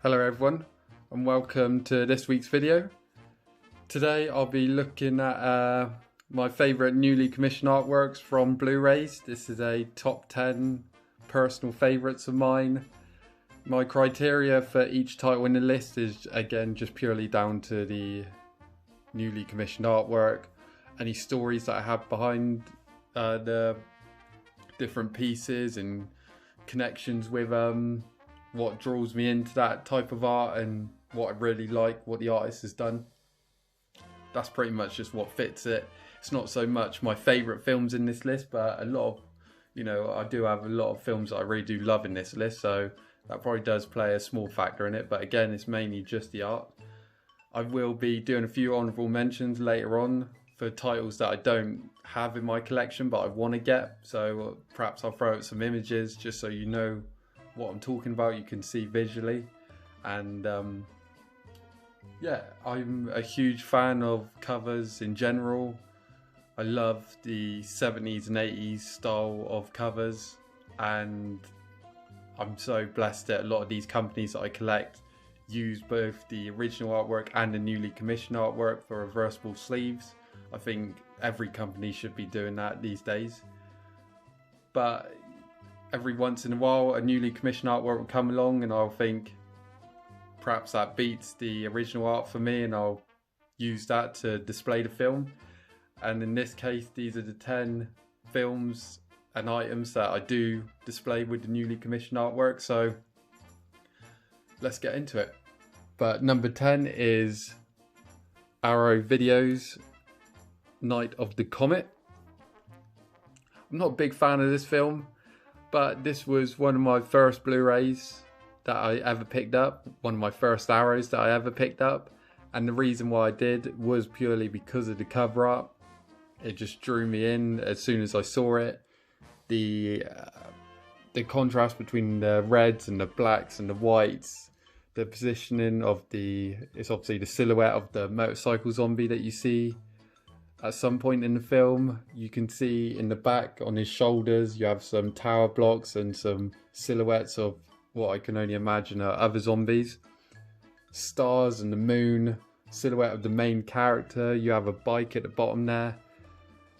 Hello everyone and welcome to this week's video. Today I'll be looking at my favourite newly commissioned artworks from Blu-rays. This is a top 10 personal favourites of mine. My criteria for each title in the list is again just purely down to the newly commissioned artwork, any stories that I have behind the different pieces and connections with what draws me into that type of art and what I really like, what the artist has done. That's pretty much just what fits it. It's not so much my favourite films in this list, but a lot of, I do have a lot of films that I really do love in this list, so that probably does play a small factor in it, but again, it's mainly just the art. I will be doing a few honourable mentions later on for titles that I don't have in my collection but I want to get, so perhaps I'll throw out some images just so you know what I'm talking about, you can see visually. And yeah, I'm a huge fan of covers in general. I love the 70s and 80s style of covers, and I'm so blessed that a lot of these companies that I collect use both the original artwork and the newly commissioned artwork for reversible sleeves. I think every company should be doing that these days. But every once in a while a newly commissioned artwork will come along and I'll think perhaps that beats the original art for me, and I'll use that to display the film. And in this case, these are the 10 films and items that I do display with the newly commissioned artwork, so let's get into it. But number 10 is Arrow Video's Night of the Comet. I'm not a big fan of this film, but this was one of my first Blu-rays that I ever picked up, one of my first Arrows that I ever picked up, and the reason why I did was purely because of the cover art. It just drew me in as soon as I saw it. The contrast between the reds and the blacks and the whites, the positioning of it's obviously the silhouette of the motorcycle zombie that you see at some point in the film. You can see in the back on his shoulders you have some tower blocks and some silhouettes of what I can only imagine are other zombies. Stars and the moon, silhouette of the main character, you have a bike at the bottom there.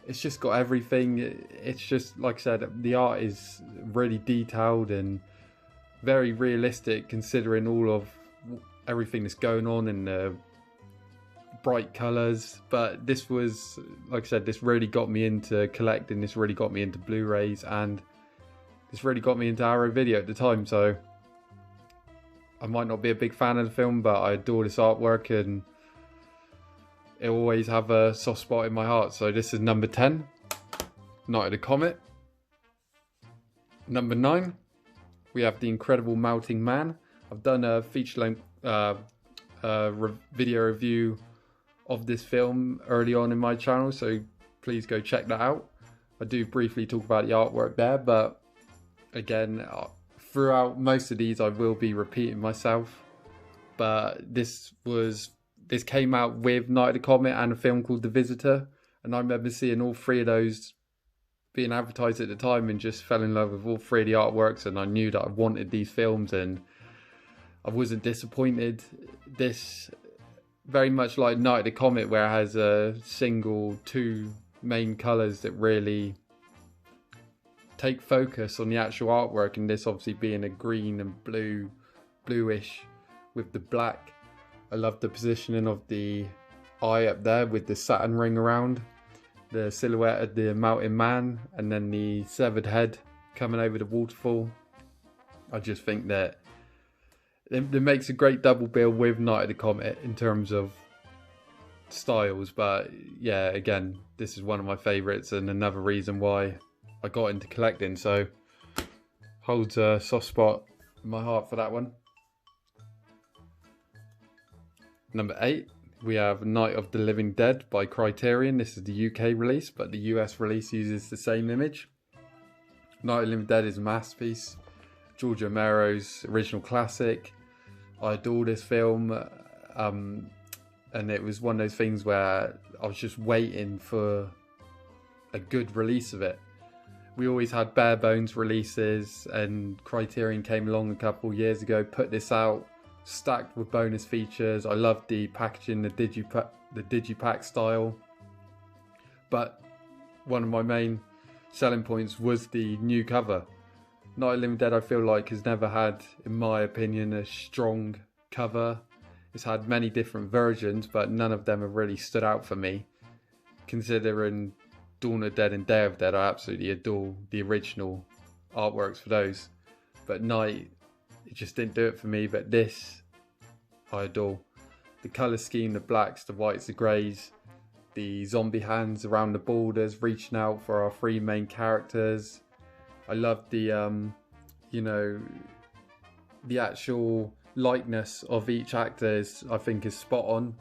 It's just got everything. It's just, like I said, the art is really detailed and very realistic considering all of everything that's going on in the bright colours. But this was, like I said, this really got me into collecting, this really got me into Blu-rays, and this really got me into Arrow Video at the time. So I might not be a big fan of the film, but I adore this artwork and it always have a soft spot in my heart. So this is number 10, Night of the Comet. Number 9, we have The Incredible Melting Man. I've done a feature-length video review of this film early on in my channel, so please go check that out. I do briefly talk about the artwork there, but again, throughout most of these I will be repeating myself. But this came out with Night of the Comet and a film called The Visitor, and I remember seeing all three of those being advertised at the time and just fell in love with all three of the artworks, and I knew that I wanted these films and I wasn't disappointed. This, very much like Night of the Comet, where it has a single, two main colours that really take focus on the actual artwork, and this obviously being a green and bluish with the black. I love the positioning of the eye up there with the Saturn ring around, the silhouette of the mountain man, and then the severed head coming over the waterfall. I just think that it makes a great double bill with Night of the Comet in terms of styles. But yeah, again, this is one of my favourites and another reason why I got into collecting, so holds a soft spot in my heart for that one. Number 8, we have Night of the Living Dead by Criterion. This is the UK release, but the US release uses the same image. Night of the Living Dead is a masterpiece, George Romero's original classic. I adore this film, and it was one of those things where I was just waiting for a good release of it. We always had bare bones releases, and Criterion came along a couple years ago, put this out stacked with bonus features. I love the packaging, the digipack style. But one of my main selling points was the new cover. Night of the Living Dead, I feel like, has never had, in my opinion, a strong cover. It's had many different versions, but none of them have really stood out for me. Considering Dawn of the Dead and Day of the Dead, I absolutely adore the original artworks for those. But Night, it just didn't do it for me. But this, I adore. The colour scheme, the blacks, the whites, the greys, the zombie hands around the borders, reaching out for our three main characters. I love the, the actual likeness of each actor I think is spot on.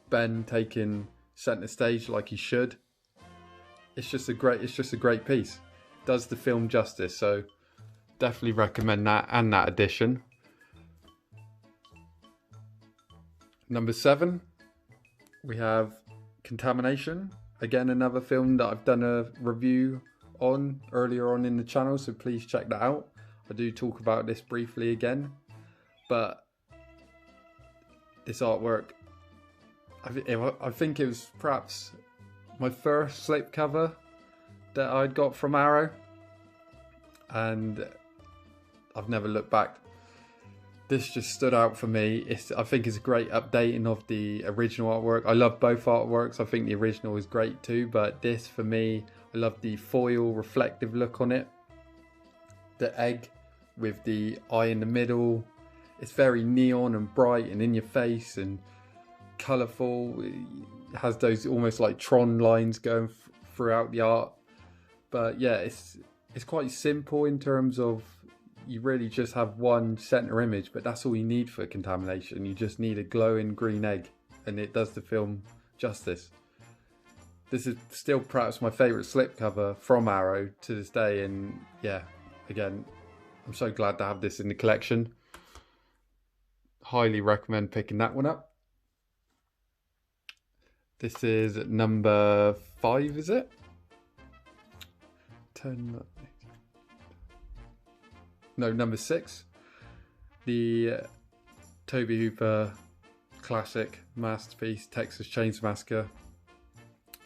Ben taking centre stage like he should. It's just a great piece. Does the film justice, so definitely recommend that and that edition. Number 7, we have Contamination. Again, another film that I've done a review on earlier on in the channel, so please check that out. I do talk about this briefly again, but this artwork, I think it was perhaps my first slipcover that I'd got from Arrow, and I've never looked back. This just stood out for me. I think it's a great updating of the original artwork. I love both artworks. I think the original is great too, but this, for me, I love the foil reflective look on it. The egg with the eye in the middle. It's very neon and bright and in your face and colourful. It has those almost like Tron lines going throughout the art. But yeah, it's quite simple in terms of you really just have one centre image, but that's all you need for Contamination. You just need a glowing green egg, and it does the film justice. This is still perhaps my favourite slipcover from Arrow to this day, and yeah, again, I'm so glad to have this in the collection. Highly recommend picking that one up. This is number 5, is it? 10. No, number 6. The Tobe Hooper classic masterpiece, Texas Chainsaw Massacre.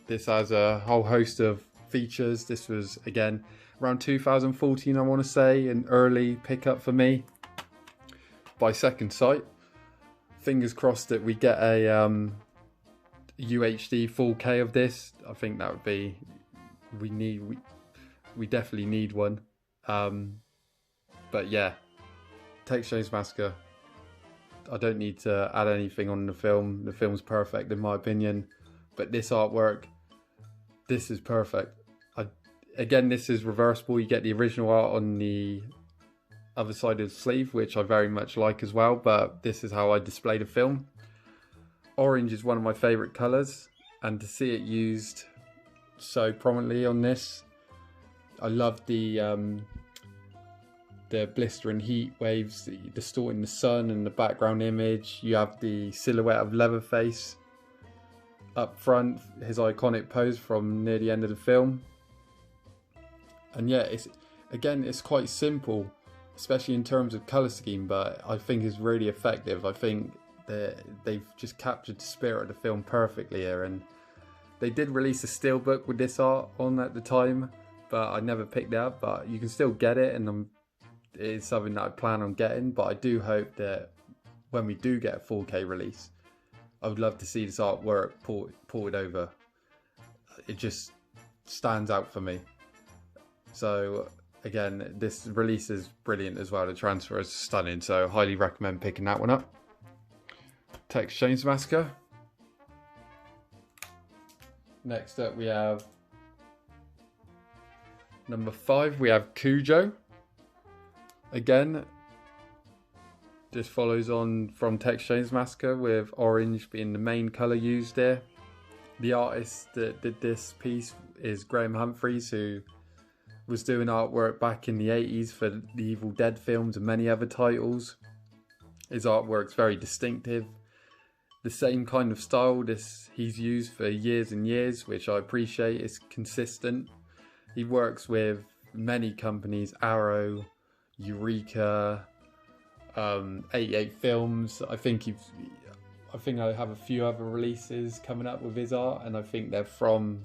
This has a whole host of features. This was, again, around 2014, I want to say, an early pickup for me by second sight. Fingers crossed that we get a UHD 4K of this. I think that would be, we definitely need one. But yeah, Texas Chainsaw Massacre. I don't need to add anything on the film. The film's perfect in my opinion. But this artwork, this is perfect. Again, this is reversible. You get the original art on the other side of the sleeve, which I very much like as well. But this is how I display the film. Orange is one of my favourite colours, and to see it used so prominently on this, I love the blistering heat waves distorting the sun and the background image. You have the silhouette of Leatherface up front, his iconic pose from near the end of the film. And yeah, it's quite simple, especially in terms of colour scheme, but I think it's really effective. I think that they've just captured the spirit of the film perfectly here, and they did release a steelbook with this art on at the time, but I never picked it up. But you can still get it, and it is something that I plan on getting. But I do hope that when we do get a 4K release, I would love to see this artwork ported over. It just stands out for me. So again, this release is brilliant as well. The transfer is stunning, so highly recommend picking that one up. Texas Chainsaw Massacre. Next up we have number 5, we have Cujo. Again, this follows on from Texas Chainsaw Massacre, with orange being the main colour used there. The artist that did this piece is Graham Humphreys, who was doing artwork back in the 80s for the Evil Dead films and many other titles. His artwork's very distinctive. The same kind of style he's used for years and years, which I appreciate. It's consistent. He works with many companies, Arrow, Eureka, 88 films. I think I have a few other releases coming up with his art, and I think they're from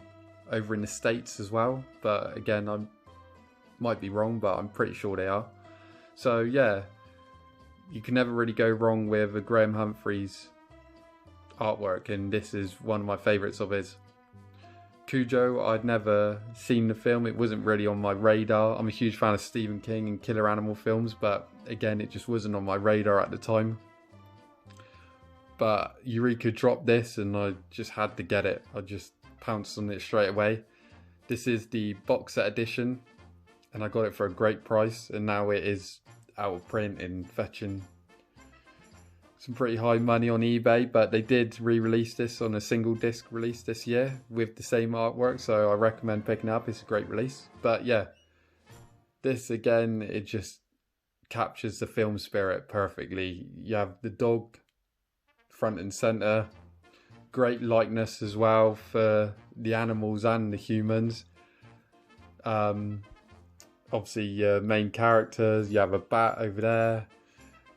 over in the States as well. But again, I might be wrong, but I'm pretty sure they are. So yeah, you can never really go wrong with a Graham Humphreys artwork, and this is one of my favourites of his. Cujo, I'd never seen the film. It wasn't really on my radar. I'm a huge fan of Stephen King and killer animal films, but again, it just wasn't on my radar at the time. But Eureka dropped this and I just had to get it. I just pounced on it straight away. This is the box set edition and I got it for a great price, and now it is out of print and fetching some pretty high money on eBay, but they did re-release this on a single disc release this year with the same artwork, so I recommend picking it up. It's a great release. But yeah, this again, it just captures the film spirit perfectly. You have the dog front and center, great likeness as well for the animals and the humans. Obviously your main characters, you have a bat over there,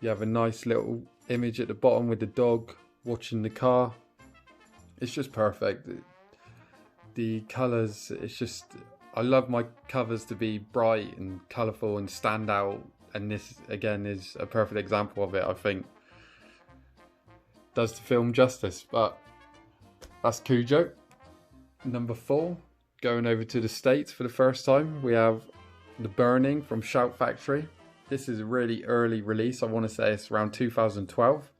you have a nice little image at the bottom with the dog watching the car. It's just perfect. The colours, it's just, I love my covers to be bright and colourful and stand out, and this again is a perfect example of it. I think does the film justice. But that's Cujo. Number 4, going over to the States for the first time, we have The Burning from Shout Factory. This is a really early release. I want to say it's around 2012.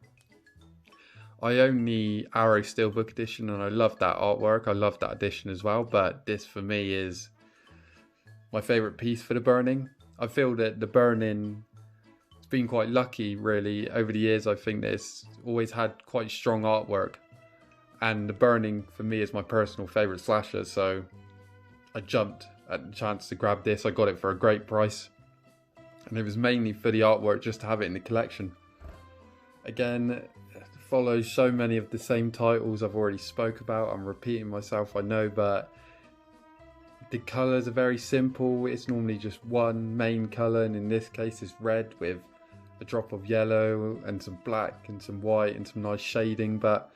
I own the Arrow Steelbook edition and I love that artwork. I love that edition as well. But this for me is my favourite piece for The Burning. I feel that The Burning has been quite lucky really over the years. I think that it's always had quite strong artwork. And The Burning for me is my personal favourite slasher. So I jumped at the chance to grab this. I got it for a great price. And it was mainly for the artwork, just to have it in the collection. Again, it follows so many of the same titles I've already spoke about. I'm repeating myself, I know, but the colours are very simple. It's normally just one main colour, and in this case it's red with a drop of yellow and some black and some white and some nice shading. But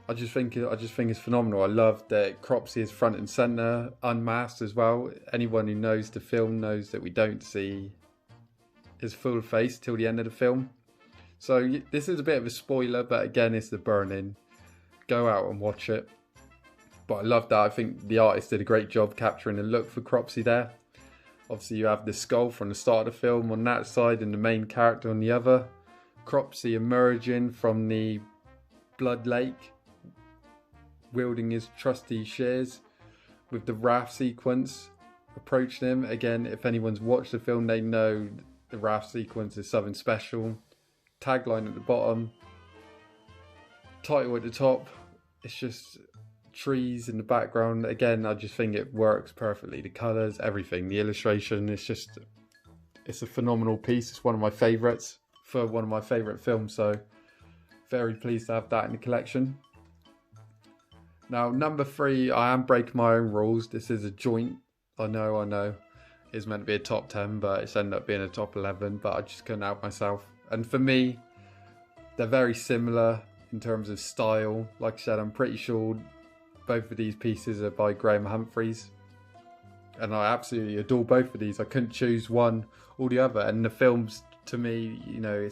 I just think it's phenomenal. I love that Cropsy is front and centre, unmasked as well. Anyone who knows the film knows that we don't see his full face till the end of the film. So this is a bit of a spoiler, but again, it's The Burning. Go out and watch it. But I love that. I think the artist did a great job capturing the look for Cropsy there. Obviously you have the skull from the start of the film on that side and the main character on the other. Cropsy emerging from the blood lake, wielding his trusty shears, with the raft sequence approaching him. Again, if anyone's watched the film, they know the raft sequence is something special. Tagline at the bottom, title at the top. It's just trees in the background. Again, I just think it works perfectly. The colours, everything, the illustration, it's a phenomenal piece. It's one of my favourites for one of my favourite films, so very pleased to have that in the collection. Now, number 3, I am breaking my own rules. This is a joint. I know. It's meant to be a top 10, but it's ended up being a top 11. But I just couldn't help myself. And for me, they're very similar in terms of style. Like I said, I'm pretty sure both of these pieces are by Graham Humphreys. And I absolutely adore both of these. I couldn't choose one or the other. And the films, to me, you know,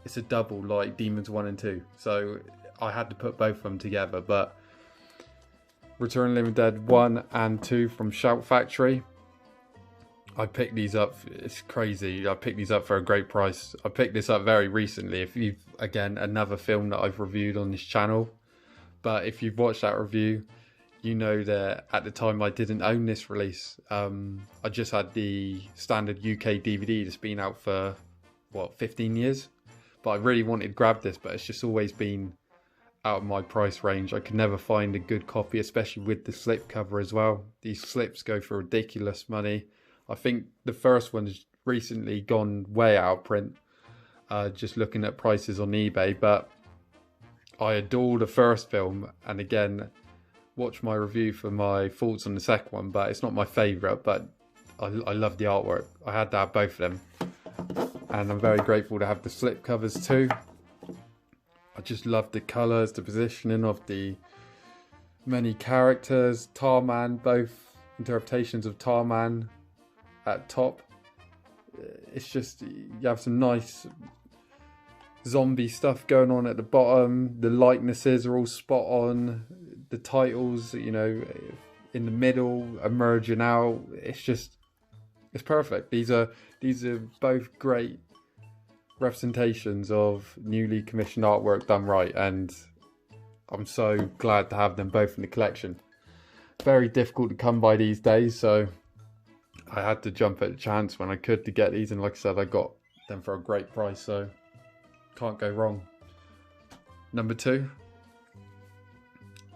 it's a double like Demons 1 and 2. So I had to put both of them together. But Return of the Living Dead 1 and 2 from Shout Factory. I picked these up, it's crazy, I picked these up for a great price. I picked this up very recently. If you've, again, another film that I've reviewed on this channel. But if you've watched that review, you know that at the time I didn't own this release. I just had the standard UK DVD that's been out for, 15 years? But I really wanted to grab this, but it's just always been out of my price range. I could never find a good copy, especially with the slip cover as well. These slips go for ridiculous money. I think the first one's recently gone way out of print, just looking at prices on eBay. But I adore the first film, and again, watch my review for my thoughts on the second one. But it's not my favourite, but I love the artwork. I had to have both of them. and I'm very grateful to have the slip covers too. I just love the colours, the positioning of the many characters. Tarman, both interpretations of Tarman at top. It's just, you have some nice zombie stuff going on at the bottom. The likenesses are all spot on. The titles, you know, in the middle, emerging out. It's perfect. These are both great representations of newly commissioned artwork done right, and I'm so glad to have them both in the collection. Very difficult to come by these days, so I had to jump at the chance when I could to get these, and like I said, I got them for a great price, so can't go wrong. Number 2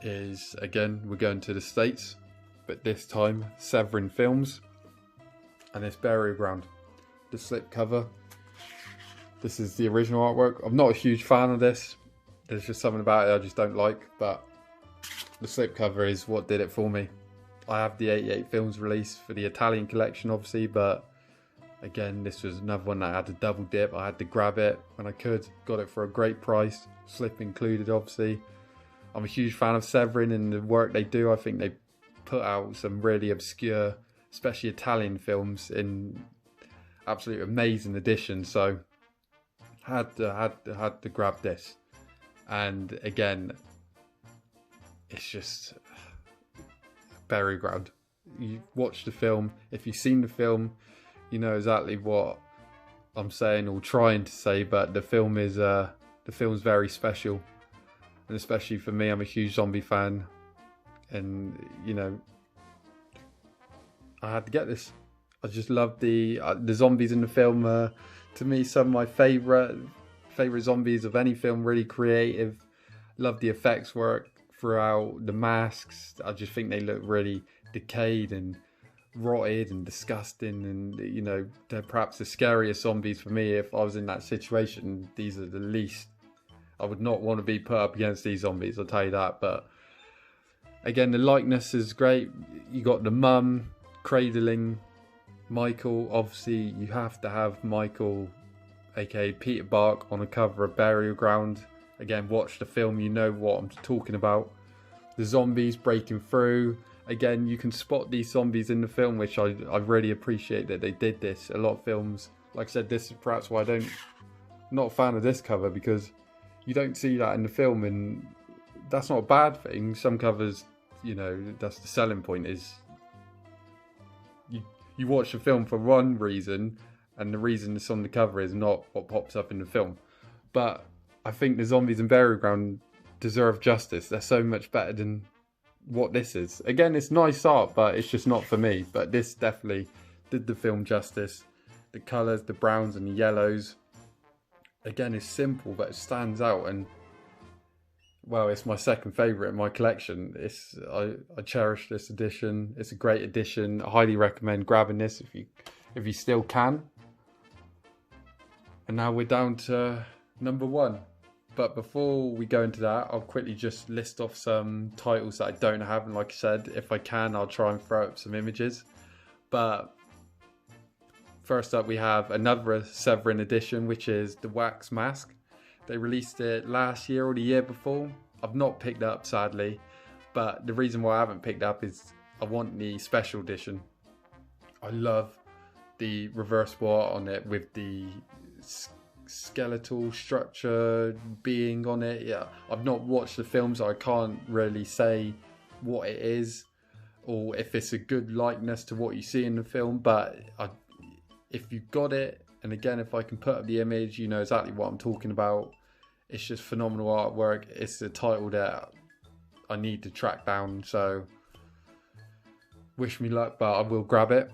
is, again, we're going to the States, but this time Severin Films, and it's Burial Ground. The slipcover. This is the original artwork. I'm not a huge fan of this. There's just something about it I just don't like, but the slipcover is what did it for me. I have the 88 films release for the Italian collection, obviously, but again, this was another one that I had to double dip. I had to grab it when I could. Got it for a great price, slip included, obviously. I'm a huge fan of Severin and the work they do. I think they put out some really obscure, especially Italian films, in absolutely amazing editions. So had to grab this. And again, it's just Burial Ground. You watch the film. If you've seen the film, you know exactly what I'm saying or trying to say. But the film's very special, and especially for me, I'm a huge zombie fan, and you know, I had to get this. I just love the zombies in the film. To me, some of my favorite zombies of any film. Really creative. Love the effects work throughout, the masks. I just think they look really decayed and rotted and disgusting, and you know, they're perhaps the scariest zombies for me. If I was in that situation, these are the least. I would not want to be put up against these zombies, I'll tell you that. But again, the likeness is great. You got the mum cradling Michael. Obviously, you have to have Michael, aka Peter Bark, on a cover of Burial Ground. Again, watch the film, you know what I'm talking about. The zombies breaking through. Again, you can spot these zombies in the film, which I really appreciate that they did this. A lot of films, like I said, this is perhaps why I'm not a fan of this cover, because you don't see that in the film, and that's not a bad thing. Some covers, you know, that's the selling point, is you watch the film for one reason, and the reason it's on the cover is not what pops up in the film. But I think the zombies in Burial Ground deserve justice. They're so much better than what this is. Again, it's nice art, but it's just not for me. But this definitely did the film justice. The colours, the browns and the yellows. Again, it's simple, but it stands out. And well, it's my second favourite in my collection. I cherish this edition. It's a great edition. I highly recommend grabbing this if you still can. And now we're down to number 1. But before we go into that, I'll quickly just list off some titles that I don't have. And like I said, if I can, I'll try and throw up some images. But first up, we have another Severin edition, which is the Wax Mask. They released it last year or the year before. I've not picked it up, sadly. But the reason why I haven't picked it up is I want the special edition. I love the reversible art on it with the skeletal structure being on it. Yeah, I've not watched the film, so I can't really say what it is or if it's a good likeness to what you see in the film. But if you got it, and again, if I can put up the image, you know exactly what I'm talking about. It's just phenomenal artwork. It's a title that I need to track down, so wish me luck, but I will grab it.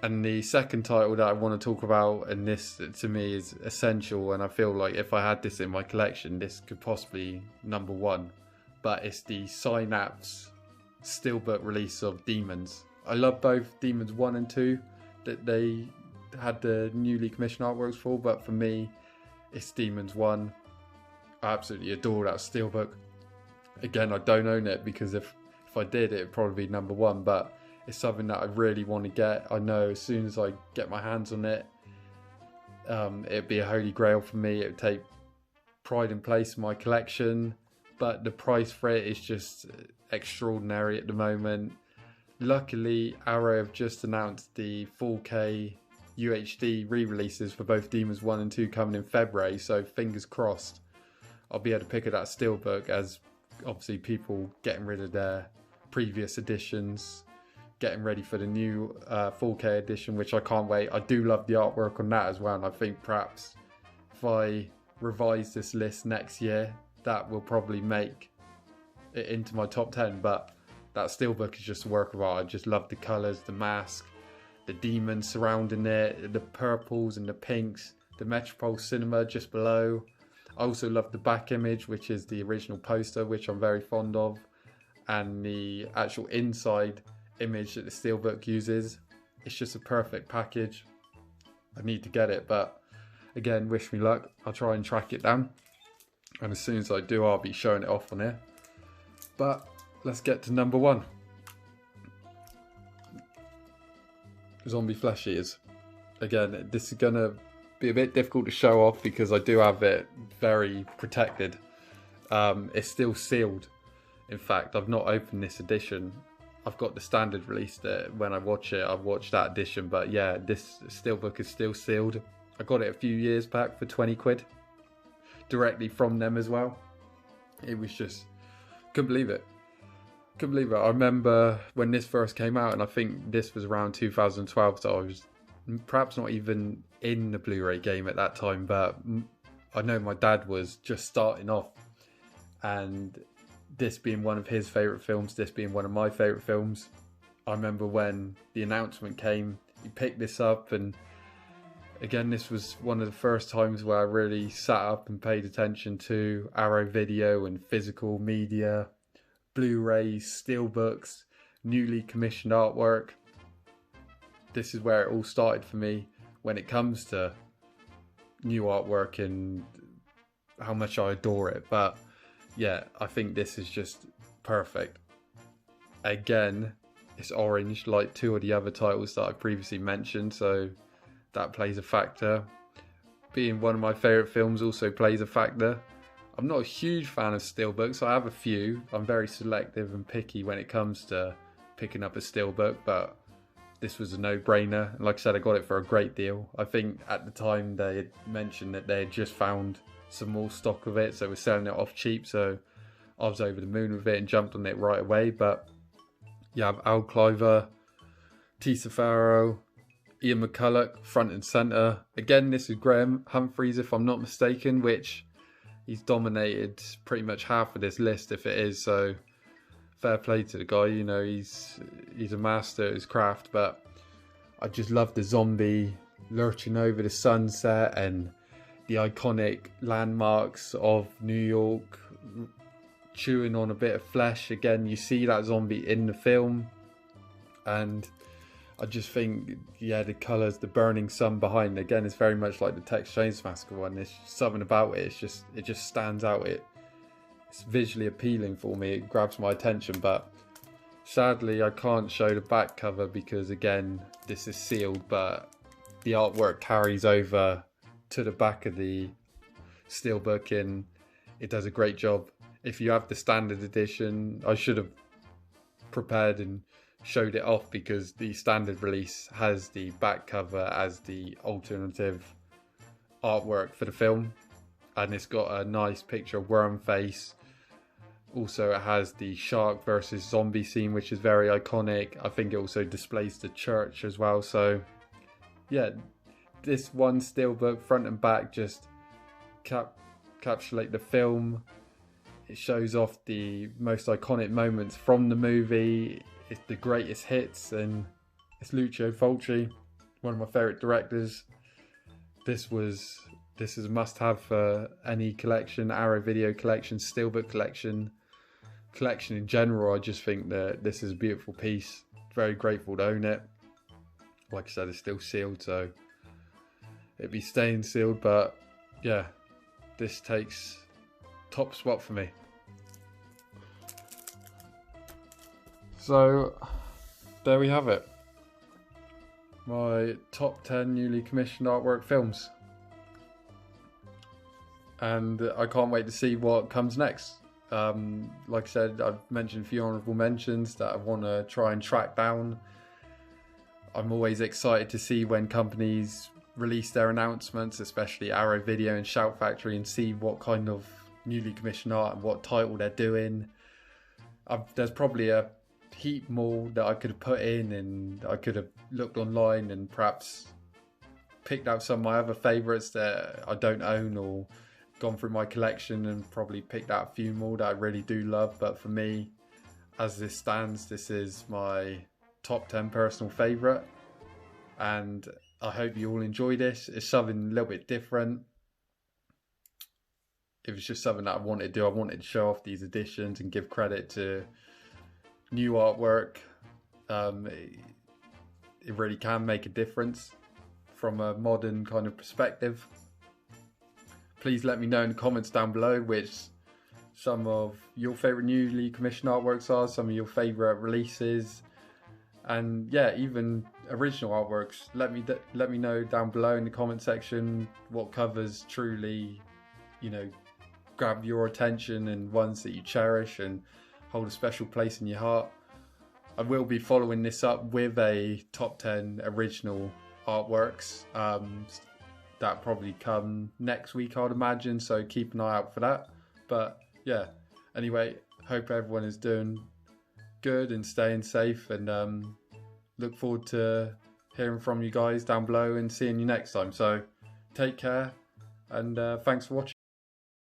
And the second title that I want to talk about, and this to me is essential, and I feel like if I had this in my collection, this could possibly number 1. But it's the Synapse Steelbook release of Demons. I love both Demons 1 and 2 that they had the newly commissioned artworks for, but for me, it's Demons 1. I absolutely adore that Steelbook. Again, I don't own it, because if I did, it would probably be number 1, but it's something that I really want to get. I know as soon as I get my hands on it, It'd be a holy grail for me. It would take pride and place in my collection, but the price for it is just extraordinary at the moment. Luckily, Arrow have just announced the 4K UHD re-releases for both Demons 1 and 2 coming in February, so fingers crossed I'll be able to pick up that steelbook, as obviously people getting rid of their previous editions, getting ready for the new 4K edition, which I can't wait. I do love the artwork on that as well, and I think perhaps if I revise this list next year, that will probably make it into my top 10. But that steelbook is just a work of art. I just love the colours, the mask, the demons surrounding it, the purples and the pinks, the Metropole Cinema just below. I also love the back image, which is the original poster, which I'm very fond of, and the actual inside image that the steelbook uses. It's just a perfect package. I need to get it, but again, wish me luck. I'll try and track it down, and as soon as I do, I'll be showing it off on here. But let's get to number 1. Zombie Flesh Eaters. Again, this is gonna be a bit difficult to show off because I do have it very protected. It's still sealed. In fact, I've not opened this edition. I've got the standard release that when I watch it, I've watched that edition. But yeah, this steelbook is still sealed. I got it a few years back for 20 quid. Directly from them as well. It was just, couldn't believe it. Couldn't believe it. I remember when this first came out, and I think this was around 2012, so I was perhaps not even in the Blu-ray game at that time, but I know my dad was just starting off, and this being one of his favourite films, this being one of my favourite films, I remember when the announcement came, he picked this up, and again, this was one of the first times where I really sat up and paid attention to Arrow Video and physical media, Blu-rays, steelbooks, newly commissioned artwork. This is where it all started for me when it comes to new artwork and how much I adore it. But yeah, I think this is just perfect. Again, it's orange like 2 of the other titles that I previously mentioned, so that plays a factor. Being one of my favourite films also plays a factor. I'm not a huge fan of steelbooks. I have a few. I'm very selective and picky when it comes to picking up a steelbook, but this was a no-brainer. Like I said, I got it for a great deal. I think at the time they had mentioned that they had just found some more stock of it, so we're selling it off cheap, so I was over the moon with it and jumped on it right away. But you have Al Cliver, Tisa Farrow, Ian McCulloch, front and centre. Again, this is Graham Humphreys, if I'm not mistaken, which he's dominated pretty much half of this list if it is, so fair play to the guy. You know, he's a master at his craft. But I just love the zombie lurching over the sunset and the iconic landmarks of New York, chewing on a bit of flesh. Again, you see that zombie in the film, and I just think, yeah, the colours, the burning sun behind, again, it's very much like the Texas Chainsaw Massacre one. There's something about it. It just stands out. It's visually appealing for me. It grabs my attention. But sadly, I can't show the back cover because, again, this is sealed. But the artwork carries over to the back of the steelbook, and it does a great job. If you have the standard edition, I should have prepared and showed it off because the standard release has the back cover as the alternative artwork for the film, and it's got a nice picture of Wormface. Also, it has the shark versus zombie scene, which is very iconic. I think it also displays the church as well. So yeah, this one steelbook front and back just encapsulate the film. It shows off the most iconic moments from the movie. It's the greatest hits, and it's Lucio Fulci, one of my favourite directors. This is a must-have for any collection, Arrow Video collection, steelbook collection in general. I just think that this is a beautiful piece. Very grateful to own it. Like I said, it's still sealed, so it'd be staying sealed. But yeah, this takes top spot for me. So there we have it. My top 10 newly commissioned artwork films. and I can't wait to see what comes next. Like I said, I've mentioned a few honourable mentions that I want to try and track down. I'm always excited to see when companies release their announcements, especially Arrow Video and Shout Factory, and see what kind of newly commissioned art and what title they're doing. There's probably a heap more that I could have put in, and I could have looked online and perhaps picked out some of my other favourites that I don't own, or gone through my collection and probably picked out a few more that I really do love. But for me, as this stands, this is my top 10 personal favourite, and I hope you all enjoy this. It's something a little bit different. It was just something that I wanted to do. I wanted to show off these editions and give credit to new artwork. It really can make a difference from a modern kind of perspective. Please let me know in the comments down below which some of your favourite newly commissioned artworks are, some of your favourite releases, and yeah, even original artworks. Let me know down below in the comment section what covers truly, you know, grab your attention and ones that you cherish and hold a special place in your heart. I will be following this up with a top 10 original artworks that probably come next week, I'd imagine, so keep an eye out for that. But yeah, anyway, hope everyone is doing good and staying safe, and look forward to hearing from you guys down below and seeing you next time. So take care, and thanks for watching.